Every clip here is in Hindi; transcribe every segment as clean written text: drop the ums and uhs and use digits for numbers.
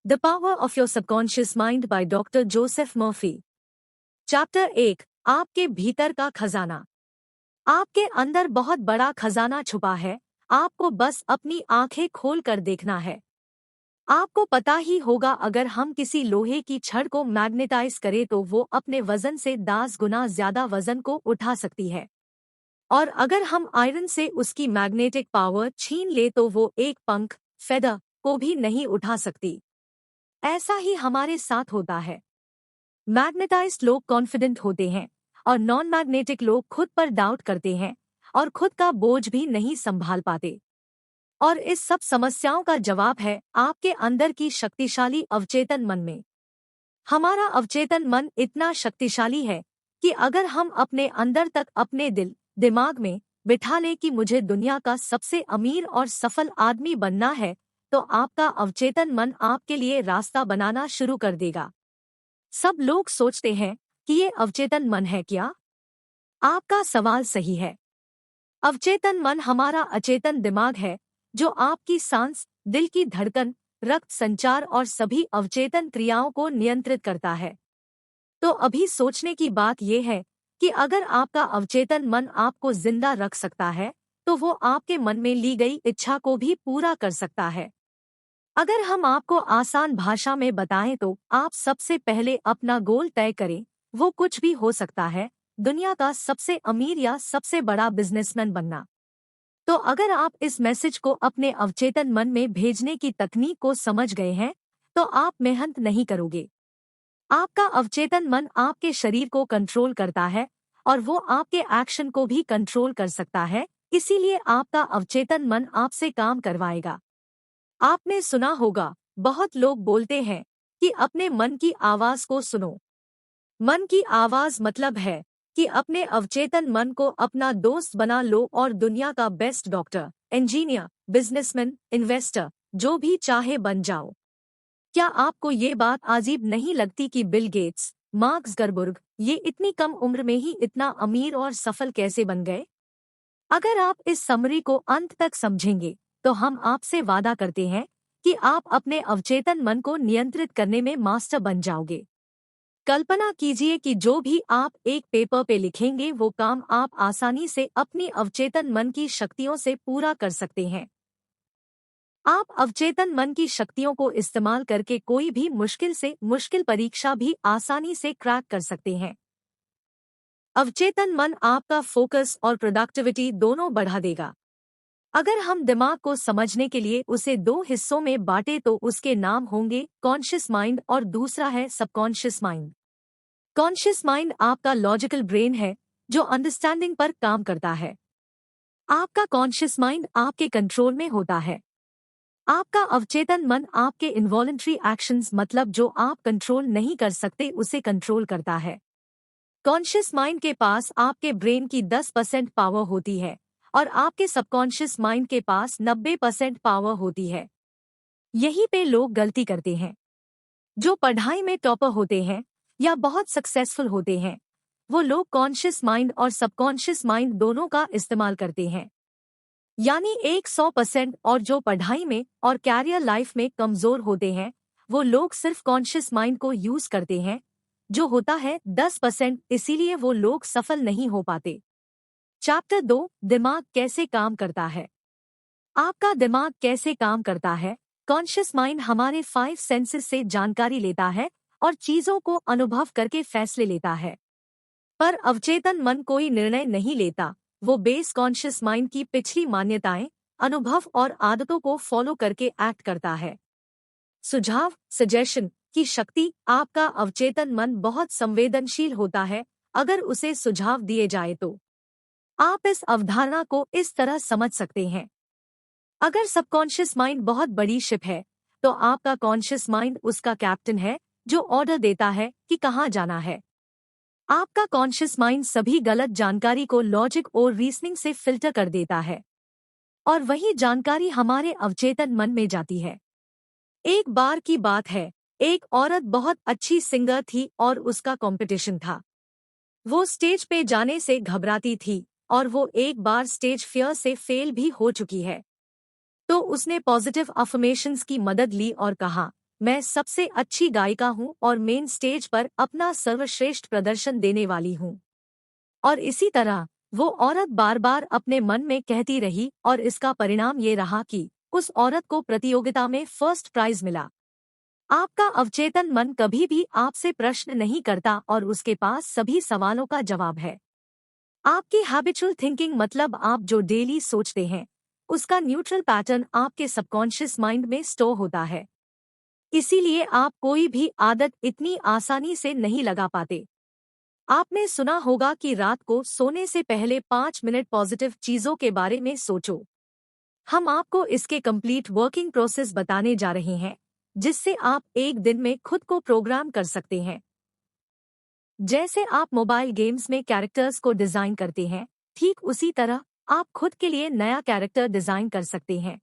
The power of your subconscious mind by doctor Joseph Murphy. Chapter 1। आपके भीतर का खजाना। आपके अंदर बहुत बड़ा खजाना छुपा है, आपको बस अपनी आंखें खोल कर देखना है। आपको पता ही होगा, अगर हम किसी लोहे की छड़ को मैग्नेटाइज करें तो वो अपने वजन से 10 गुना ज्यादा वजन को उठा सकती है, और अगर हम आयरन से उसकी मैग्नेटिक पावर छीन ले तो वो एक पंख फेदर को भी नहीं उठा सकती। ऐसा ही हमारे साथ होता है। मैग्नेटाइज्ड लोग कॉन्फिडेंट होते हैं और नॉन मैग्नेटिक लोग खुद पर डाउट करते हैं और खुद का बोझ भी नहीं संभाल पाते। और इस सब समस्याओं का जवाब है आपके अंदर की शक्तिशाली अवचेतन मन में। हमारा अवचेतन मन इतना शक्तिशाली है कि अगर हम अपने अंदर तक अपने दिल दिमाग में बिठा लें कि मुझे दुनिया का सबसे अमीर और सफल आदमी बनना है, तो आपका अवचेतन मन आपके लिए रास्ता बनाना शुरू कर देगा। सब लोग सोचते हैं कि ये अवचेतन मन है क्या? आपका सवाल सही है। अवचेतन मन हमारा अचेतन दिमाग है, जो आपकी सांस, दिल की धड़कन, रक्त संचार और सभी अवचेतन क्रियाओं को नियंत्रित करता है। तो अभी सोचने की बात यह है कि अगर आपका अवचेतन मन आपको जिंदा रख सकता है, तो वो आपके मन में ली गई इच्छा को भी पूरा कर सकता है। अगर हम आपको आसान भाषा में बताएं तो आप सबसे पहले अपना गोल तय करें। वो कुछ भी हो सकता है, दुनिया का सबसे अमीर या सबसे बड़ा बिजनेसमैन बनना। तो अगर आप इस मैसेज को अपने अवचेतन मन में भेजने की तकनीक को समझ गए हैं, तो आप मेहनत नहीं करोगे। आपका अवचेतन मन आपके शरीर को कंट्रोल करता है और वो आपके एक्शन को भी कंट्रोल कर सकता है, इसीलिए आपका अवचेतन मन आपसे काम करवाएगा। आपने सुना होगा, बहुत लोग बोलते हैं कि अपने मन की आवाज को सुनो। मन की आवाज मतलब है कि अपने अवचेतन मन को अपना दोस्त बना लो और दुनिया का best doctor, engineer, businessman, investor, जो भी चाहे बन जाओ। क्या आपको ये बात अजीब नहीं लगती कि बिल गेट्स, मार्क जुकरबर्ग ये इतनी कम उम्र में ही इतना अमीर और सफल कैसे बन गए? अगर आप इस समरी को अंत तक समझेंगे, तो हम आपसे वादा करते हैं कि आप अपने अवचेतन मन को नियंत्रित करने में मास्टर बन जाओगे। कल्पना कीजिए कि जो भी आप एक पेपर पे लिखेंगे, वो काम आप आसानी से अपनी अवचेतन मन की शक्तियों से पूरा कर सकते हैं। आप अवचेतन मन की शक्तियों को इस्तेमाल करके कोई भी मुश्किल से मुश्किल परीक्षा भी आसानी से क्रैक कर सकते हैं। अवचेतन मन आपका फोकस और प्रोडक्टिविटी दोनों बढ़ा देगा। अगर हम दिमाग को समझने के लिए उसे दो हिस्सों में बांटे तो उसके नाम होंगे कॉन्शियस माइंड और दूसरा है सबकॉन्शियस माइंड। कॉन्शियस माइंड आपका लॉजिकल ब्रेन है, जो अंडरस्टैंडिंग पर काम करता है। आपका कॉन्शियस माइंड आपके कंट्रोल में होता है। आपका अवचेतन मन आपके इनवॉलंटरी एक्शंस, मतलब जो आप कंट्रोल नहीं कर सकते, उसे कंट्रोल करता है। कॉन्शियस माइंड के पास आपके ब्रेन की 10% पावर होती है और आपके सबकॉन्शियस माइंड के पास 90% पावर होती है। यहीं पे लोग गलती करते हैं। जो पढ़ाई में टॉपर होते हैं या बहुत सक्सेसफुल होते हैं, वो लोग कॉन्शियस माइंड और सबकॉन्शियस माइंड दोनों का इस्तेमाल करते हैं, यानी 100%। और जो पढ़ाई में और कैरियर लाइफ में कमजोर होते हैं, वो लोग सिर्फ कॉन्शियस माइंड को यूज करते हैं, जो होता है 10%, इसीलिए वो लोग सफल नहीं हो पाते। चैप्टर 2, दिमाग कैसे काम करता है। आपका दिमाग कैसे काम करता है? कॉन्शियस माइंड हमारे 5 सेंसेस से जानकारी लेता है और चीजों को अनुभव करके फैसले लेता है। पर अवचेतन मन कोई निर्णय नहीं लेता, वो बेस कॉन्शियस माइंड की पिछली मान्यताएं, अनुभव और आदतों को फॉलो करके एक्ट करता है। सुझाव, सजेशन की शक्ति। आपका अवचेतन मन बहुत संवेदनशील होता है। अगर उसे सुझाव दिए जाए तो आप इस अवधारणा को इस तरह समझ सकते हैं। अगर सबकॉन्शियस माइंड बहुत बड़ी शिप है, तो आपका कॉन्शियस माइंड उसका कैप्टन है, जो ऑर्डर देता है कि कहाँ जाना है। आपका कॉन्शियस माइंड सभी गलत जानकारी को लॉजिक और रीजनिंग से फिल्टर कर देता है, और वही जानकारी हमारे अवचेतन मन में जाती है। एक बार की बात है, एक औरत बहुत अच्छी सिंगर थी और उसका कंपटीशन था। वो स्टेज पे जाने से घबराती थी और वो एक बार स्टेज फियर से फेल भी हो चुकी है। तो उसने पॉजिटिव अफर्मेशंस की मदद ली और कहा, मैं सबसे अच्छी गायिका हूँ और मेन स्टेज पर अपना सर्वश्रेष्ठ प्रदर्शन देने वाली हूँ। और इसी तरह वो औरत बार बार अपने मन में कहती रही और इसका परिणाम ये रहा कि उस औरत को प्रतियोगिता में फर्स्ट प्राइज मिला। आपका अवचेतन मन कभी भी आपसे प्रश्न नहीं करता और उसके पास सभी सवालों का जवाब है। आपकी हैबिचुअल थिंकिंग मतलब आप जो डेली सोचते हैं उसका न्यूट्रल पैटर्न आपके सबकॉन्शियस माइंड में स्टोर होता है। इसीलिए आप कोई भी आदत इतनी आसानी से नहीं लगा पाते। आपने सुना होगा कि रात को सोने से पहले 5 मिनट पॉजिटिव चीजों के बारे में सोचो। हम आपको इसके कंप्लीट वर्किंग प्रोसेस बताने जा रहे हैं, जिससे आप एक दिन में खुद को प्रोग्राम कर सकते हैं। जैसे आप मोबाइल गेम्स में कैरेक्टर्स को डिजाइन करते हैं, ठीक उसी तरह आप खुद के लिए नया कैरेक्टर डिजाइन कर सकते हैं।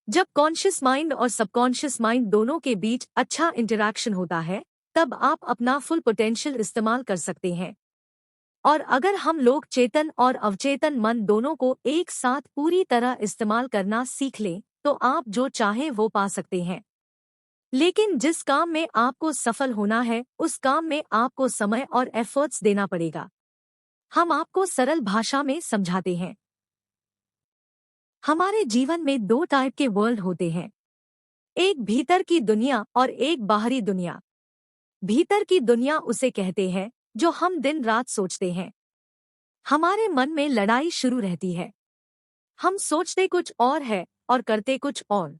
जब कॉन्शियस माइंड और सबकॉन्शियस माइंड दोनों के बीच अच्छा इंटरैक्शन होता है, तब आप अपना फुल पोटेंशियल इस्तेमाल कर सकते हैं। और अगर हम लोग चेतन और अवचेतन मन दोनों को एक साथ पूरी तरह इस्तेमाल करना सीख लें, तो आप जो चाहें वो पा सकते हैं। लेकिन जिस काम में आपको सफल होना है, उस काम में आपको समय और एफर्ट्स देना पड़ेगा। हम आपको सरल भाषा में समझाते हैं। हमारे जीवन में दो टाइप के वर्ल्ड होते हैं, एक भीतर की दुनिया और एक बाहरी दुनिया। भीतर की दुनिया उसे कहते हैं जो हम दिन रात सोचते हैं। हमारे मन में लड़ाई शुरू रहती है। हम सोचते कुछ और है और करते कुछ और।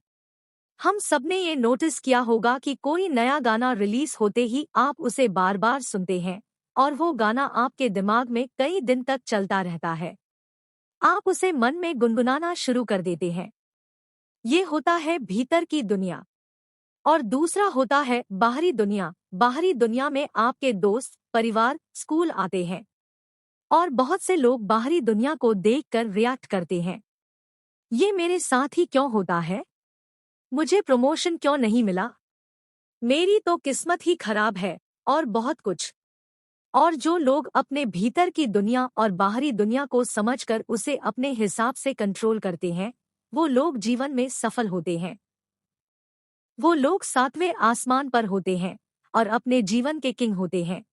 हम सबने ये नोटिस किया होगा कि कोई नया गाना रिलीज होते ही आप उसे बार बार सुनते हैं और वो गाना आपके दिमाग में कई दिन तक चलता रहता है। आप उसे मन में गुनगुनाना शुरू कर देते हैं। ये होता है भीतर की दुनिया। और दूसरा होता है बाहरी दुनिया। बाहरी दुनिया में आपके दोस्त, परिवार, स्कूल आते हैं और बहुत से लोग बाहरी दुनिया को देखकर रिएक्ट करते हैं। ये मेरे साथ ही क्यों होता है? मुझे प्रमोशन क्यों नहीं मिला? मेरी तो किस्मत ही खराब है और बहुत कुछ। और जो लोग अपने भीतर की दुनिया और बाहरी दुनिया को समझकर उसे अपने हिसाब से कंट्रोल करते हैं, वो लोग जीवन में सफल होते हैं। वो लोग 7वें आसमान पर होते हैं और अपने जीवन के किंग होते हैं।